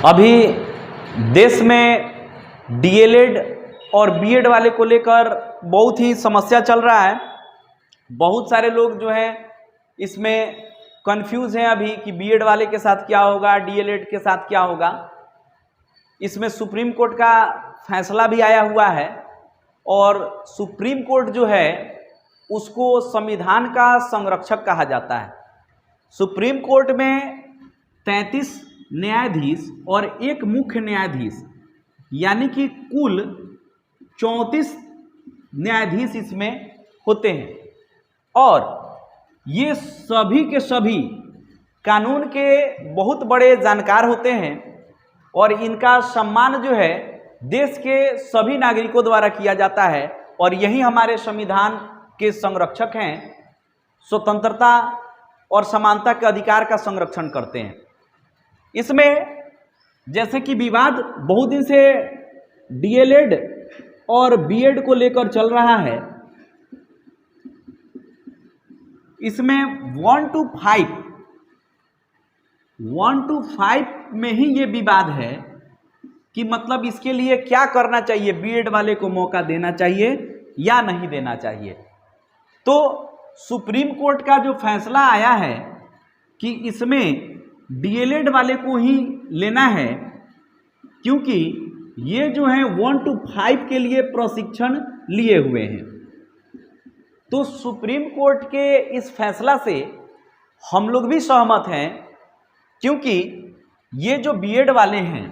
अभी देश में डीएलएड और बीएड वाले को लेकर बहुत ही समस्या चल रहा है। बहुत सारे लोग जो हैं इसमें कंफ्यूज हैं अभी कि बीएड वाले के साथ क्या होगा, डीएलएड के साथ क्या होगा। इसमें सुप्रीम कोर्ट का फैसला भी आया हुआ है और सुप्रीम कोर्ट जो है उसको संविधान का संरक्षक कहा जाता है। सुप्रीम कोर्ट में 33 न्यायाधीश और एक मुख्य न्यायाधीश यानी कि कुल 34 न्यायाधीश इसमें होते हैं और ये सभी के सभी कानून के बहुत बड़े जानकार होते हैं और इनका सम्मान जो है देश के सभी नागरिकों द्वारा किया जाता है और यही हमारे संविधान के संरक्षक हैं, स्वतंत्रता और समानता के अधिकार का संरक्षण करते हैं। इसमें जैसे कि विवाद बहुत दिन से डीएलएड और बीएड को लेकर चल रहा है, इसमें 1 to 5 में ही ये विवाद है कि मतलब इसके लिए क्या करना चाहिए, बीएड वाले को मौका देना चाहिए या नहीं देना चाहिए। तो सुप्रीम कोर्ट का जो फैसला आया है कि इसमें डीएलएड वाले को ही लेना है क्योंकि ये जो है 1 to 5 के लिए प्रशिक्षण लिए हुए हैं। तो सुप्रीम कोर्ट के इस फैसला से हम लोग भी सहमत हैं क्योंकि ये जो बीएड वाले हैं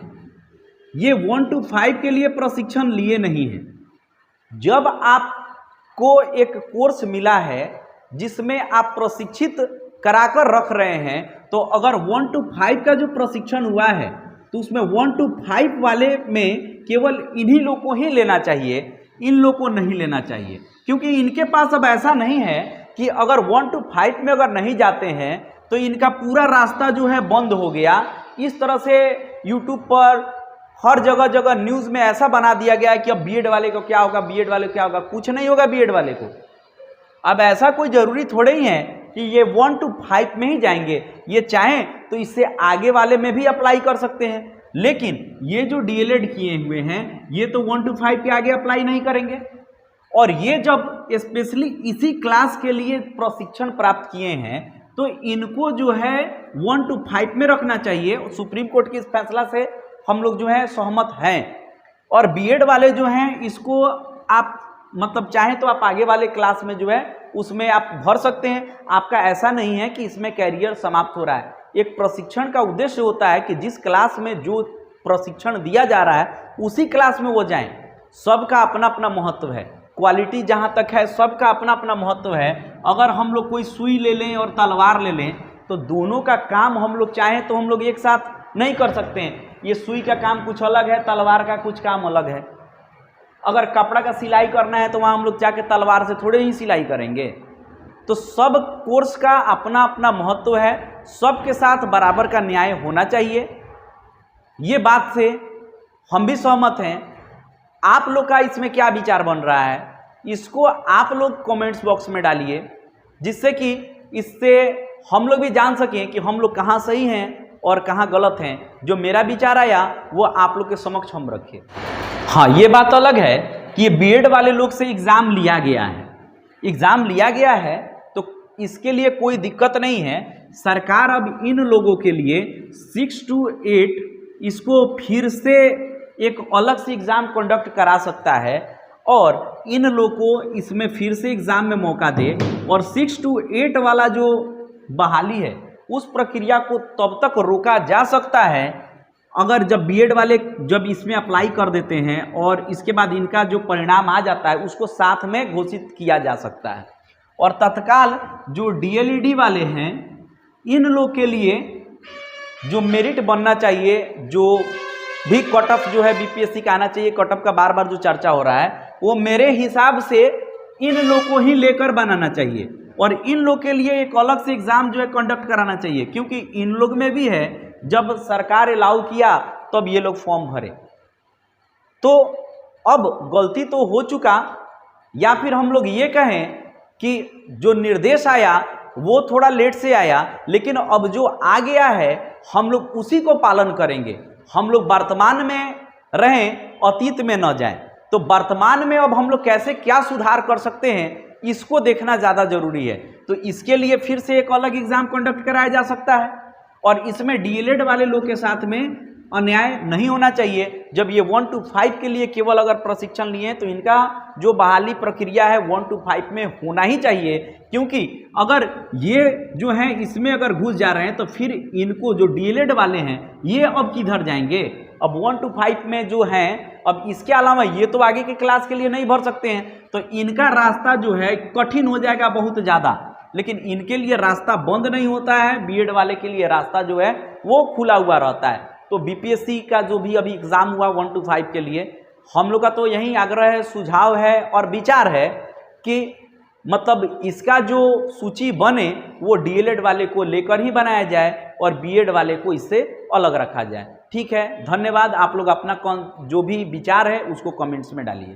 ये 1 to 5 के लिए प्रशिक्षण लिए नहीं हैं। जब आपको एक कोर्स मिला है जिसमें आप प्रशिक्षित कराकर रख रहे हैं तो अगर 1 to 5 का जो प्रशिक्षण हुआ है तो उसमें 1 to 5 वाले में केवल इन्हीं लोग को ही लेना चाहिए, इन लोग को नहीं लेना चाहिए क्योंकि इनके पास अब ऐसा नहीं है कि अगर 1 to 5 में अगर नहीं जाते हैं तो इनका पूरा रास्ता जो है बंद हो गया। इस तरह से यूट्यूब पर हर जगह जगह न्यूज़ में ऐसा बना दिया गया है कि अब बीएड वाले को क्या होगा, बीएड वाले को क्या होगा। कुछ नहीं होगा बीएड वाले को। अब ऐसा कोई ज़रूरी थोड़े ही है कि ये 1 to 5 में ही जाएंगे, ये चाहें तो इससे आगे वाले में भी अप्लाई कर सकते हैं। लेकिन ये जो डीएलएड किए हुए हैं ये तो 1 to 5 के आगे अप्लाई नहीं करेंगे और ये जब स्पेशली इसी क्लास के लिए प्रशिक्षण प्राप्त किए हैं तो इनको जो है 1 to 5 में रखना चाहिए। सुप्रीम कोर्ट के इस फैसला से हम लोग जो है सहमत हैं और बीएड वाले जो हैं इसको आप मतलब चाहें तो आप आगे वाले क्लास में जो है उसमें आप भर सकते हैं। आपका ऐसा नहीं है कि इसमें कैरियर समाप्त हो रहा है। एक प्रशिक्षण का उद्देश्य होता है कि जिस क्लास में जो प्रशिक्षण दिया जा रहा है उसी क्लास में वो जाएं। सबका अपना अपना महत्व है, क्वालिटी जहाँ तक है सबका अपना अपना महत्व है। अगर हम लोग कोई सुई ले लें और तलवार ले लें तो दोनों का काम हम लोग चाहें तो हम लोग एक साथ नहीं कर सकते हैं। ये सुई का काम कुछ अलग है, तलवार का कुछ काम अलग है। अगर कपड़ा का सिलाई करना है तो वहाँ हम लोग जाके तलवार से थोड़े ही सिलाई करेंगे। तो सब कोर्स का अपना अपना महत्व है, सबके साथ बराबर का न्याय होना चाहिए। ये बात से हम भी सहमत हैं। आप लोग का इसमें क्या विचार बन रहा है इसको आप लोग कमेंट्स बॉक्स में डालिए जिससे कि इससे हम लोग भी जान सकें कि हम लोग कहाँ सही हैं और कहाँ गलत हैं। जो मेरा विचार आया वो आप लोग के समक्ष हम रखें। हाँ, ये बात अलग है कि ये बीएड वाले लोग से एग्ज़ाम लिया गया है, एग्ज़ाम लिया गया है तो इसके लिए कोई दिक्कत नहीं है। सरकार अब इन लोगों के लिए 6 to 8 इसको फिर से एक अलग से एग्ज़ाम कंडक्ट करा सकता है और इन लोगों को इसमें फिर से एग्ज़ाम में मौका दे और 6 to 8 वाला जो बहाली है उस प्रक्रिया को तब तक रोका जा सकता है अगर जब बीएड वाले जब इसमें अप्लाई कर देते हैं और इसके बाद इनका जो परिणाम आ जाता है उसको साथ में घोषित किया जा सकता है। और तत्काल जो डीएलईडी वाले हैं इन लोग के लिए जो मेरिट बनना चाहिए, जो भी कट ऑफ जो है बीपीएससी का आना चाहिए, कट ऑफ का बार बार जो चर्चा हो रहा है वो मेरे हिसाब से इन लोग को ही लेकर बनाना चाहिए और इन लोग के लिए एक अलग से एग्ज़ाम जो है कंडक्ट कराना चाहिए क्योंकि इन लोग में भी है जब सरकार अलाउ किया तब ये लोग फॉर्म भरे। तो अब गलती तो हो चुका, या फिर हम लोग ये कहें कि जो निर्देश आया वो थोड़ा लेट से आया, लेकिन अब जो आ गया है हम लोग उसी को पालन करेंगे। हम लोग वर्तमान में रहें, अतीत में न जाएं। तो वर्तमान में अब हम लोग कैसे क्या सुधार कर सकते हैं, इसको देखना ज़्यादा जरूरी है। तो इसके लिए फिर से एक अलग एग्जाम कंडक्ट कराया जा सकता है, और इसमें डीएलएड वाले लोग के साथ में अन्याय नहीं होना चाहिए। जब ये 1 to 5 के लिए केवल अगर प्रशिक्षण लिए तो इनका जो बहाली प्रक्रिया है 1 to 5 में होना ही चाहिए, क्योंकि अगर ये जो है इसमें अगर घुस जा रहे हैं तो फिर इनको जो डीएलएड वाले हैं ये अब किधर जाएंगे। अब 1 to 5 में जो है, अब इसके अलावा ये तो आगे के क्लास के लिए नहीं भर सकते हैं, तो इनका रास्ता जो है कठिन हो जाएगा बहुत ज़्यादा। लेकिन इनके लिए रास्ता बंद नहीं होता है, बीएड वाले के लिए रास्ता जो है वो खुला हुआ रहता है। तो बीपीएससी का जो भी अभी एग्ज़ाम हुआ 1 to 5 के लिए, हम लोग का तो यही आग्रह है, सुझाव है और विचार है कि मतलब इसका जो सूची बने वो डीएलएड वाले को लेकर ही बनाया जाए और बीएड वाले को इससे अलग रखा जाए। ठीक है, धन्यवाद। आप लोग अपना जो भी विचार है उसको कमेंट्स में डालिए।